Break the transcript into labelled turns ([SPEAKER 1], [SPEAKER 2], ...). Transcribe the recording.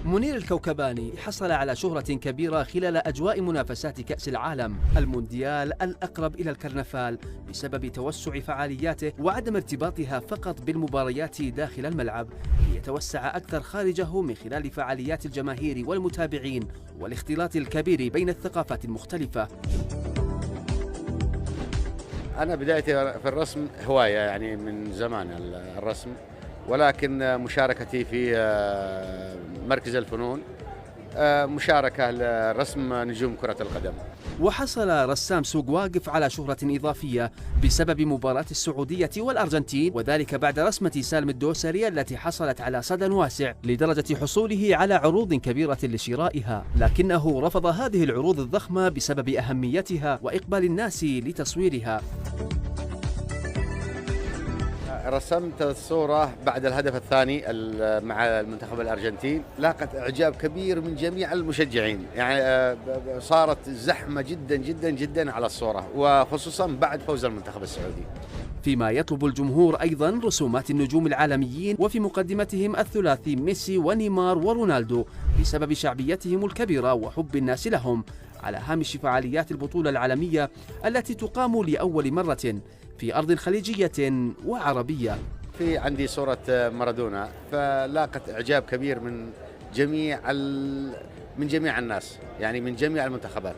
[SPEAKER 1] منير الكوكباني حصل على شهرة كبيرة خلال أجواء منافسات كأس العالم المونديال الأقرب إلى الكرنفال بسبب توسع فعالياته وعدم ارتباطها فقط بالمباريات داخل الملعب، ليتوسع أكثر خارجه من خلال فعاليات الجماهير والمتابعين والاختلاط الكبير بين الثقافات المختلفة.
[SPEAKER 2] أنا بدايتي في الرسم هواية، يعني من زمان الرسم، ولكن مشاركتي في مركز الفنون مشاركة لرسم نجوم كرة القدم.
[SPEAKER 1] وحصل رسام سوق واقف على شهرة إضافية بسبب مباراة السعودية والأرجنتين، وذلك بعد رسمة سالم الدوسري التي حصلت على صدى واسع لدرجة حصوله على عروض كبيرة لشرائها، لكنه رفض هذه العروض الضخمة بسبب أهميتها وإقبال الناس لتصويرها.
[SPEAKER 2] رسمت الصورة بعد الهدف الثاني مع المنتخب الأرجنتين، لاقت إعجاب كبير من جميع المشجعين، يعني صارت زحمة جدا جدا جدا على الصورة، وخصوصا بعد فوز المنتخب السعودي.
[SPEAKER 1] فيما يطلب الجمهور أيضا رسومات النجوم العالميين، وفي مقدمتهم الثلاثي ميسي ونيمار ورونالدو بسبب شعبيتهم الكبيرة وحب الناس لهم، على هامش فعاليات البطولة العالمية التي تقام لأول مرة في أرض خليجية وعربية.
[SPEAKER 2] في عندي صورة مارادونا، فلاقت إعجاب كبير من جميع الناس، يعني من جميع المنتخبات.